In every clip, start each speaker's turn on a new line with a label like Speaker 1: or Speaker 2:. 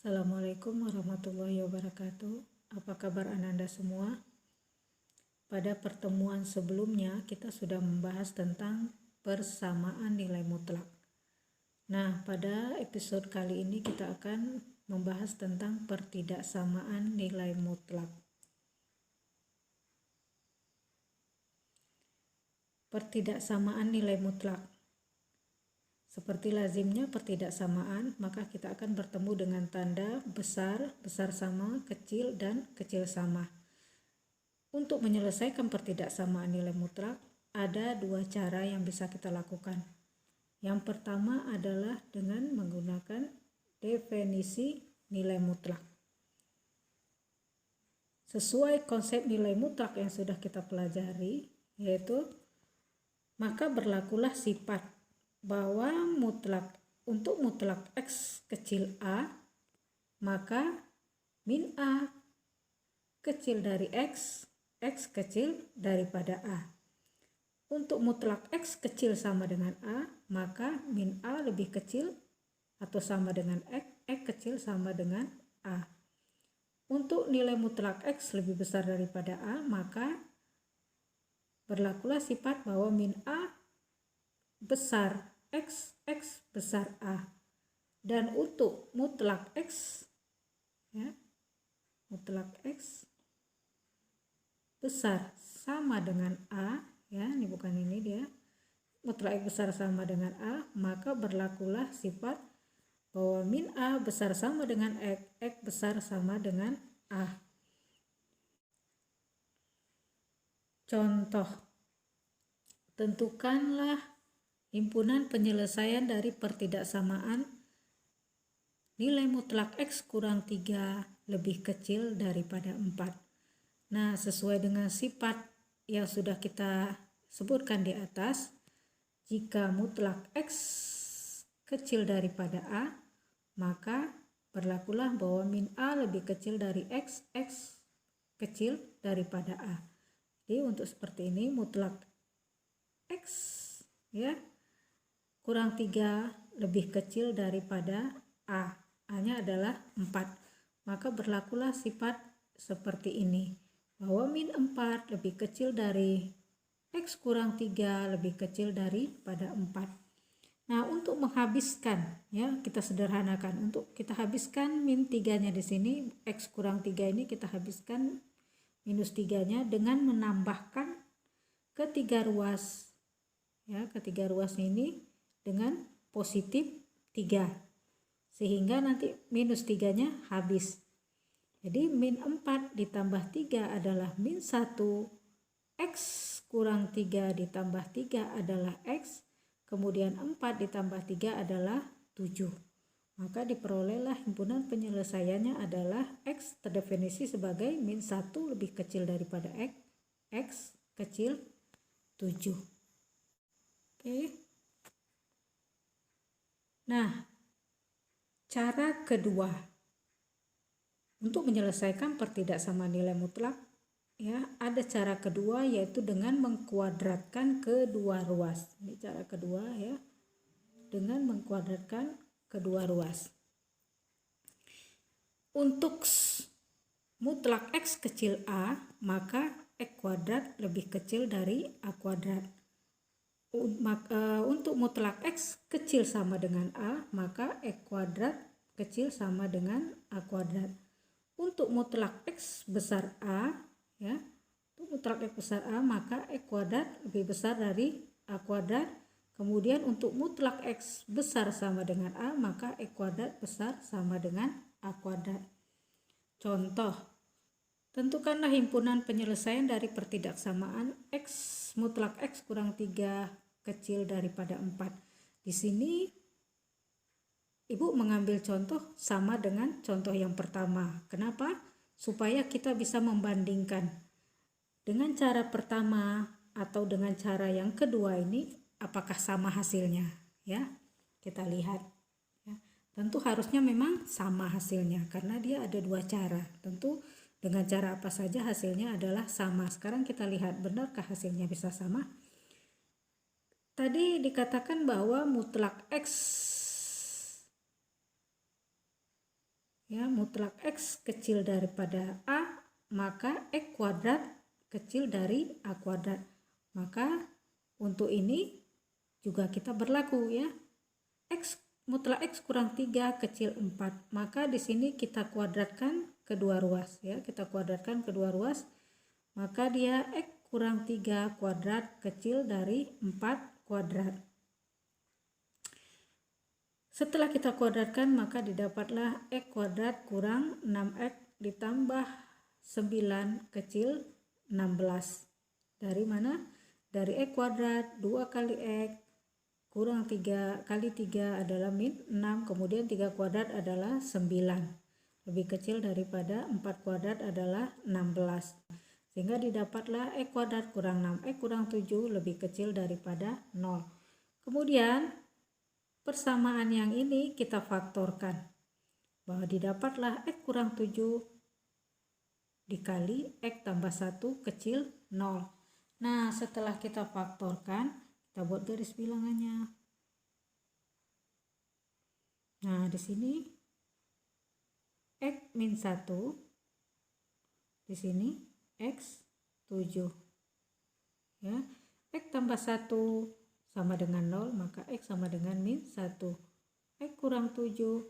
Speaker 1: Assalamualaikum warahmatullahi wabarakatuh. Apa kabar Ananda semua? Pada pertemuan sebelumnya kita sudah membahas tentang persamaan nilai mutlak. Nah, pada episode kali ini kita akan membahas tentang pertidaksamaan nilai mutlak. Pertidaksamaan nilai mutlak. Seperti lazimnya pertidaksamaan, maka kita akan bertemu dengan tanda besar, besar sama, kecil, dan kecil sama. Untuk menyelesaikan pertidaksamaan nilai mutlak, ada dua cara yang bisa kita lakukan. Yang pertama adalah dengan menggunakan definisi nilai mutlak. Sesuai konsep nilai mutlak yang sudah kita pelajari, yaitu maka berlakulah sifat bahwa untuk mutlak X kecil A, maka min A kecil dari X kecil daripada A. Untuk mutlak X kecil sama dengan A, maka min A lebih kecil atau sama dengan X kecil sama dengan A. Untuk nilai mutlak X lebih besar daripada A, maka berlakulah sifat bahwa min A besar X besar A. Dan untuk mutlak X, ya, mutlak X besar sama dengan A, ya, ini bukan ini dia, mutlak X besar sama dengan A, maka berlakulah sifat bahwa min A besar sama dengan X besar sama dengan A. Contoh, tentukanlah himpunan penyelesaian dari pertidaksamaan nilai mutlak X kurang 3 lebih kecil daripada 4. Nah, sesuai dengan sifat yang sudah kita sebutkan di atas, jika mutlak X kecil daripada A, maka berlakulah bahwa min A lebih kecil dari X kecil daripada A. Jadi untuk seperti ini mutlak X, ya, kurang 3 lebih kecil daripada A. A-nya adalah 4. Maka berlakulah sifat seperti ini. Bahwa min 4 lebih kecil dari X kurang 3 lebih kecil daripada 4. Nah, untuk menghabiskan, ya, kita sederhanakan. Untuk kita habiskan min 3-nya di sini, X kurang 3 ini kita habiskan minus 3-nya dengan menambahkan ketiga ruas. Ya, ketiga ruas ini dengan positif 3, sehingga nanti minus 3-nya habis. Jadi min 4 ditambah 3 adalah min 1, X kurang 3 ditambah 3 adalah X, kemudian 4 ditambah 3 adalah 7. Maka diperolehlah himpunan penyelesaiannya adalah X terdefinisi sebagai min 1 lebih kecil daripada X kecil 7. Oke. Nah, cara kedua untuk menyelesaikan pertidaksamaan nilai mutlak, ya, ada cara kedua yaitu dengan mengkuadratkan kedua ruas. Ini cara kedua, ya, dengan mengkuadratkan kedua ruas. Untuk mutlak X kecil A, maka X kuadrat lebih kecil dari A kuadrat. Untuk mutlak X kecil sama dengan A, maka X kuadrat kecil sama dengan A kuadrat. Untuk mutlak X besar A, ya, untuk mutlak X besar A, maka X kuadrat lebih besar dari A kuadrat. Kemudian untuk mutlak X besar sama dengan A, maka X kuadrat besar sama dengan A kuadrat. Contoh, tentukanlah himpunan penyelesaian dari pertidaksamaan X mutlak X kurang 3 kecil daripada 4. Di sini Ibu mengambil contoh sama dengan contoh yang pertama. Kenapa? Supaya kita bisa membandingkan dengan cara pertama atau dengan cara yang kedua ini apakah sama hasilnya, ya. Kita lihat, ya. Tentu harusnya memang sama hasilnya karena dia ada dua cara. Tentu dengan cara apa saja hasilnya adalah sama. Sekarang kita lihat benarkah hasilnya bisa sama? Tadi dikatakan bahwa mutlak X, Ya, mutlak X kecil daripada A, maka X kuadrat kecil dari A kuadrat. Maka untuk ini juga kita berlaku ya. Mutlak X kurang 3 kecil 4. Maka di sini kita kuadratkan kedua ruas ya. Kita kuadratkan kedua ruas. Maka dia X kurang 3 kuadrat kecil dari 4 kuadrat. Setelah kita kuadratkan maka didapatlah X kuadrat kurang 6X ditambah 9 kecil 16. Dari mana? Dari X kuadrat 2 kali X kurang 3 kali 3 adalah min 6. Kemudian 3 kuadrat adalah 9. Lebih kecil daripada 4 kuadrat adalah 16. Sehingga didapatlah X kuadrat kurang 6X kurang 7 lebih kecil daripada 0. Kemudian persamaan yang ini kita faktorkan, bahwa didapatlah X kurang 7 dikali X tambah 1 kecil 0. Nah, setelah kita faktorkan, kita buat garis bilangannya. Nah, di sini X min 1, di sini X 7. Ya, X tambah 1 sama dengan 0, maka X sama dengan min 1. X kurang 7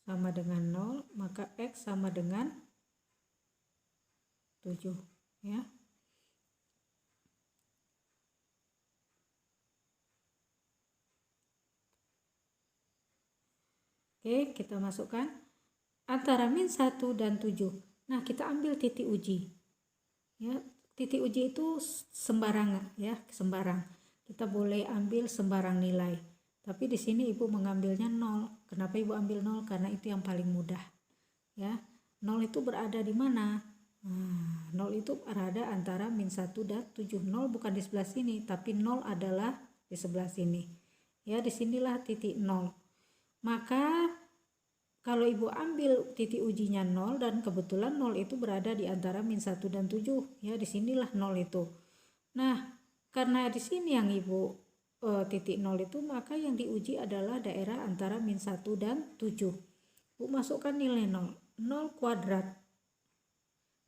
Speaker 1: sama dengan 0, maka X sama dengan 7. Ya. Oke, kita masukkan antara min 1 dan 7. Nah, kita ambil titik uji. Ya, titik uji itu sembarangan ya, sembarang. Kita boleh ambil sembarang nilai. Tapi di sini Ibu mengambilnya 0. Kenapa Ibu ambil 0? Karena itu yang paling mudah. Ya. 0 itu berada di mana? Nah, 0 itu berada antara min 1 dan 7. 0 bukan di sebelah sini, tapi 0 adalah di sebelah sini. Ya, disinilah titik 0. Maka kalau Ibu ambil titik ujinya 0 dan kebetulan 0 itu berada di antara min 1 dan 7. Ya, disinilah 0 itu. Nah, karena di sini yang Ibu titik 0 itu, maka yang diuji adalah daerah antara min 1 dan 7. Ibu masukkan nilai 0. 0 kuadrat.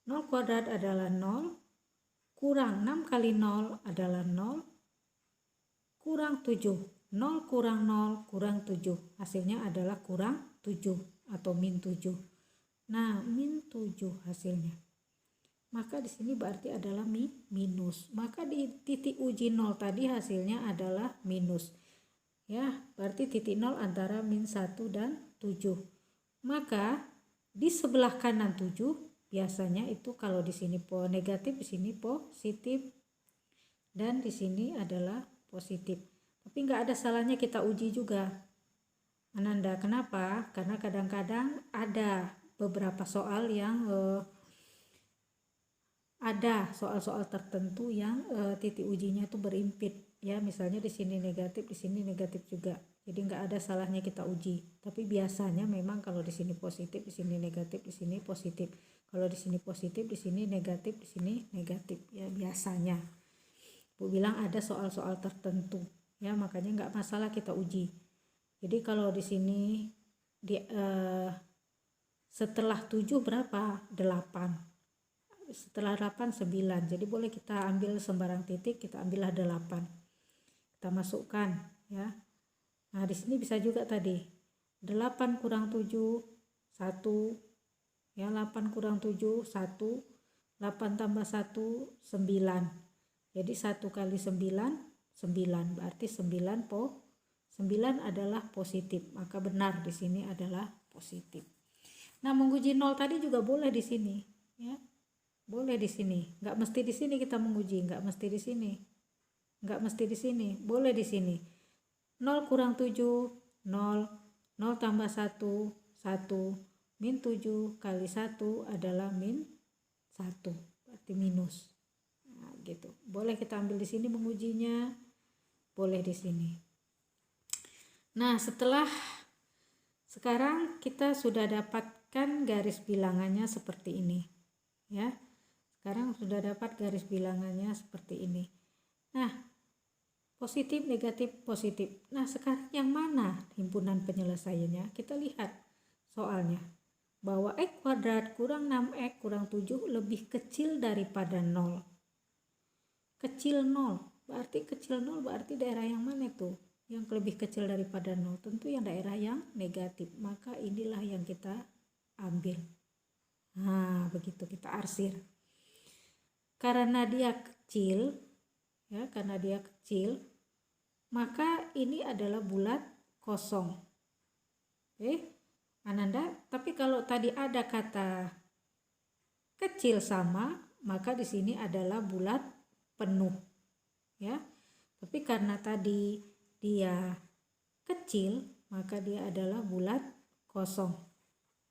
Speaker 1: 0 kuadrat adalah 0. Kurang 6 kali 0 adalah 0. Kurang 7. 0 kurang 0 kurang 7. Hasilnya adalah kurang 7 atau min 7. Nah, min 7 hasilnya. Maka di sini berarti adalah minus. Maka di titik uji 0 tadi hasilnya adalah minus. Ya, berarti titik 0 antara min 1 dan 7. Maka di sebelah kanan 7 biasanya itu kalau di sini negatif, di sini positif, dan di sini adalah positif. Tapi nggak ada salahnya kita uji juga, Ananda. Kenapa? Karena kadang-kadang ada beberapa soal yang ada soal-soal tertentu yang titik ujinya itu berimpit ya, misalnya di sini negatif, di sini negatif juga. Jadi nggak ada salahnya kita uji. Tapi biasanya memang kalau di sini positif, di sini negatif, di sini positif. Kalau di sini positif, di sini negatif, di sini negatif ya biasanya. Bu bilang ada soal-soal tertentu ya, makanya nggak masalah kita uji. Jadi kalau di sini setelah 7 berapa? 8. Setelah 8 9. Jadi boleh kita ambil sembarang titik, kita ambillah 8. Kita masukkan ya. Nah, di sini bisa juga tadi 8 kurang 7 1 ya, 8 kurang 7 1, 8 tambah 1 9. Jadi 1 kali 9 9, berarti 9 adalah positif. Maka benar di sini adalah positif. Nah, menguji 0 tadi juga boleh di sini ya. Boleh di sini, nggak mesti di sini kita menguji, nggak mesti di sini, nggak mesti di sini, boleh di sini. 0 kurang 7 0, 0 tambah 1 1, min 7 kali 1 adalah min 1, berarti minus. Nah, gitu. Boleh kita ambil di sini mengujinya, boleh di sini. Nah, sekarang kita sudah dapatkan garis bilangannya seperti ini ya. Sekarang sudah dapat garis bilangannya seperti ini. Nah, positif, negatif, positif. Nah, sekarang yang mana himpunan penyelesaiannya? Kita lihat soalnya. bahwa X kuadrat kurang 6X kurang 7 lebih kecil daripada 0. Kecil 0, berarti kecil 0 berarti daerah yang mana tuh? Yang lebih kecil daripada 0, tentu yang daerah yang negatif. Maka inilah yang kita ambil. Nah, begitu kita arsir. Karena dia kecil, ya, karena dia kecil, maka ini adalah bulat kosong. Oke, Ananda, tapi kalau tadi ada kata kecil sama, maka di sini adalah bulat penuh. Ya. Tapi karena tadi dia kecil, maka dia adalah bulat kosong.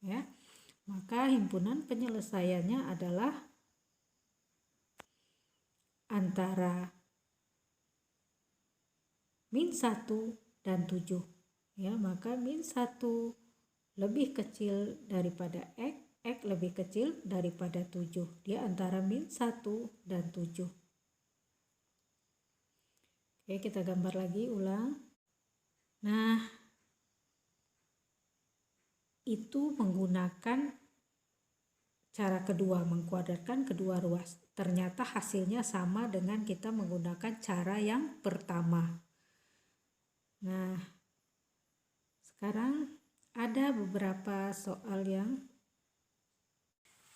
Speaker 1: Ya. Maka himpunan penyelesaiannya adalah antara -1 dan 7. Ya, maka -1 lebih kecil daripada X, X lebih kecil daripada 7. Dia antara -1 dan 7. Oke, kita gambar lagi, ulang. Nah, itu menggunakan cara kedua, mengkuadratkan kedua ruas. Ternyata hasilnya sama dengan kita menggunakan cara yang pertama. Nah, sekarang ada beberapa soal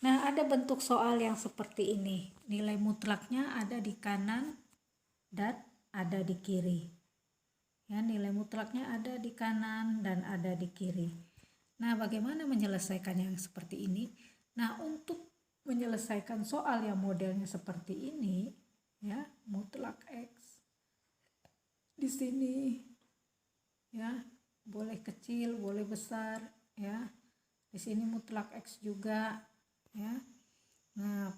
Speaker 1: ada bentuk soal yang seperti ini. Nilai mutlaknya ada di kanan dan ada di kiri. Ya, nilai mutlaknya ada di kanan dan ada di kiri. Nah, bagaimana menyelesaikan yang seperti ini? Nah, untuk menyelesaikan soal yang modelnya seperti ini, ya, mutlak X di sini, ya, boleh kecil, boleh besar, ya. Di sini mutlak X juga, ya. Nah,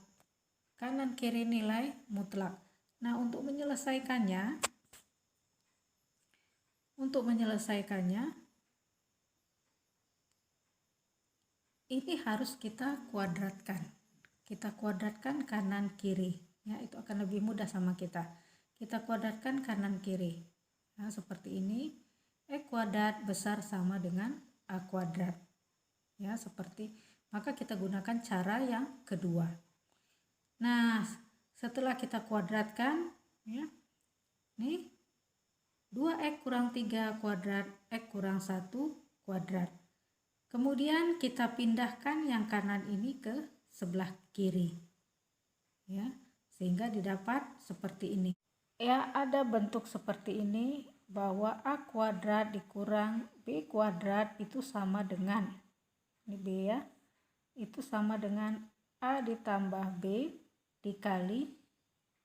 Speaker 1: kanan kiri nilai mutlak. Nah, untuk menyelesaikannya ini harus kita kuadratkan. Kita kuadratkan kanan kiri, ya, itu akan lebih mudah sama kita. Kita kuadratkan kanan kiri. Nah, seperti ini. X kuadrat besar sama dengan A kuadrat. Ya, seperti maka kita gunakan cara yang kedua. Nah, setelah kita kuadratkan, ya. Nih 2X kurang 3 kuadrat, X kurang 1 kuadrat. Kemudian kita pindahkan yang kanan ini ke sebelah kiri. Ya, sehingga didapat seperti ini. Ya, ada bentuk seperti ini bahwa A kuadrat dikurang B kuadrat itu sama dengan, ini B ya, itu sama dengan A ditambah B dikali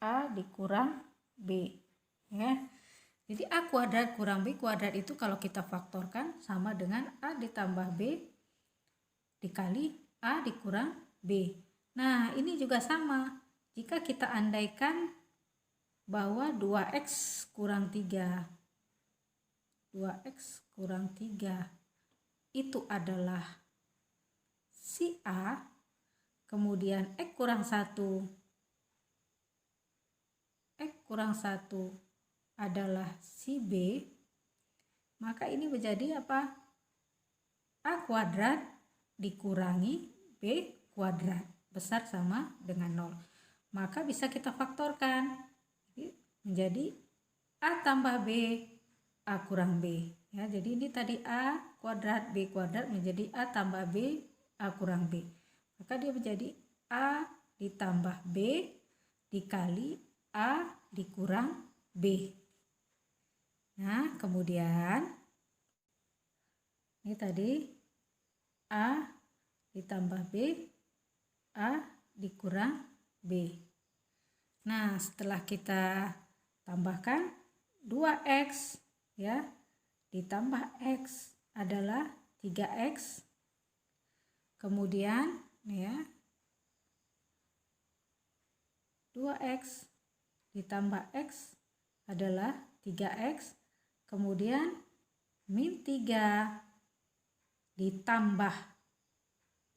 Speaker 1: A dikurang B. Ya. Jadi A kuadrat kurang B kuadrat itu kalau kita faktorkan sama dengan A ditambah B dikali A dikurang B. Nah, ini juga sama. Jika kita andaikan bahwa 2X kurang 3 itu adalah si A, kemudian X kurang 1 adalah si B, maka ini menjadi apa? A kuadrat dikurangi B kuadrat besar sama dengan 0. Maka bisa kita faktorkan menjadi A tambah B A kurang B. Ya, jadi ini tadi A kuadrat B kuadrat menjadi A tambah B A kurang B. Maka dia menjadi A ditambah B dikali A dikurang B. Nah, kemudian ini tadi A ditambah B A dikurang B. Nah, setelah kita tambahkan 2X, ya, ditambah X adalah 3X. Kemudian, ya, 2X ditambah X adalah 3X. Kemudian min 3 ditambah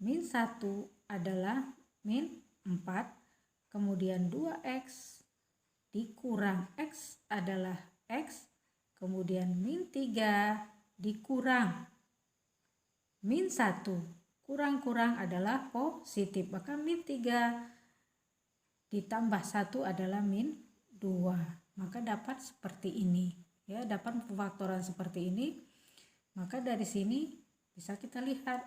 Speaker 1: min 1 adalah min 4. Kemudian 2X dikurang X adalah X. Kemudian min 3 dikurang min 1 kurang-kurang adalah positif. Maka min 3 ditambah 1 adalah min 2. Maka dapat seperti ini. Ya, dapat pemfaktoran seperti ini. Maka dari sini bisa kita lihat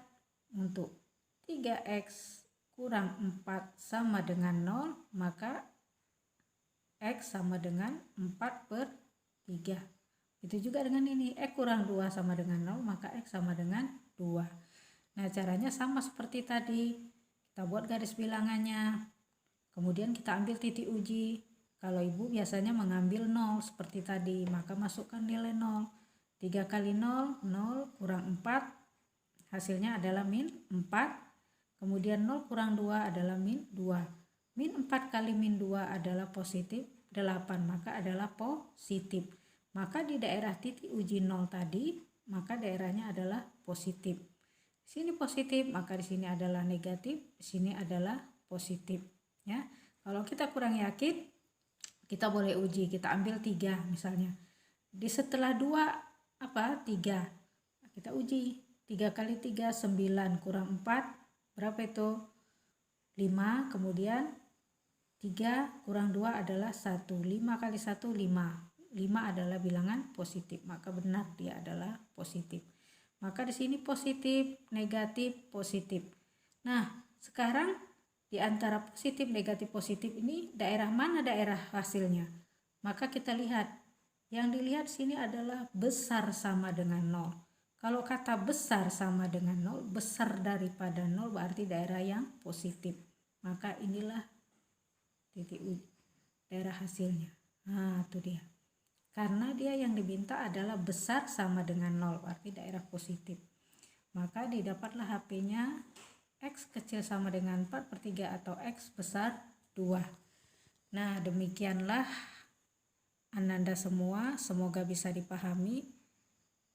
Speaker 1: untuk 3x kurang 4 sama dengan 0, maka x sama dengan 4/3. Itu juga dengan ini, x kurang 2 sama dengan 0, maka x sama dengan 2. Nah, caranya sama seperti tadi. Kita buat garis bilangannya. Kemudian kita ambil titik uji. Kalau ibu biasanya mengambil 0 seperti tadi, maka masukkan nilai 0. 3 kali 0, 0 kurang 4, hasilnya adalah min 4. Kemudian 0 kurang 2 adalah min 2. Min 4 kali min 2 adalah positif 8, maka adalah positif. Maka di daerah titik uji 0 tadi, maka daerahnya adalah positif. Di sini positif, maka di sini adalah negatif, di sini adalah positif. Ya, kalau kita kurang yakin, kita boleh uji, kita ambil 3 misalnya. Di setelah 2 3. Kita uji. 3 kali 3 9 kurang 4 berapa itu? 5. Kemudian 3 kurang 2 adalah 1. 5 kali 1 5. 5 adalah bilangan positif, maka benar dia adalah positif. Maka di sini positif, negatif, positif. Nah, sekarang di antara positif, negatif, positif ini daerah mana daerah hasilnya? Maka kita lihat. Yang dilihat sini adalah besar sama dengan 0. Kalau kata besar sama dengan 0, besar daripada 0 berarti daerah yang positif. Maka inilah titik uji, daerah hasilnya. Nah, itu dia. Karena dia yang diminta adalah besar sama dengan 0, berarti daerah positif. Maka didapatlah HP-nya X kecil sama dengan 4/3 atau X besar 2. Nah, demikianlah Ananda semua, semoga bisa dipahami.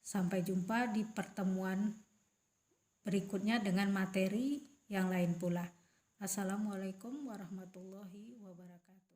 Speaker 1: Sampai jumpa di pertemuan berikutnya dengan materi yang lain pula. Assalamualaikum warahmatullahi wabarakatuh.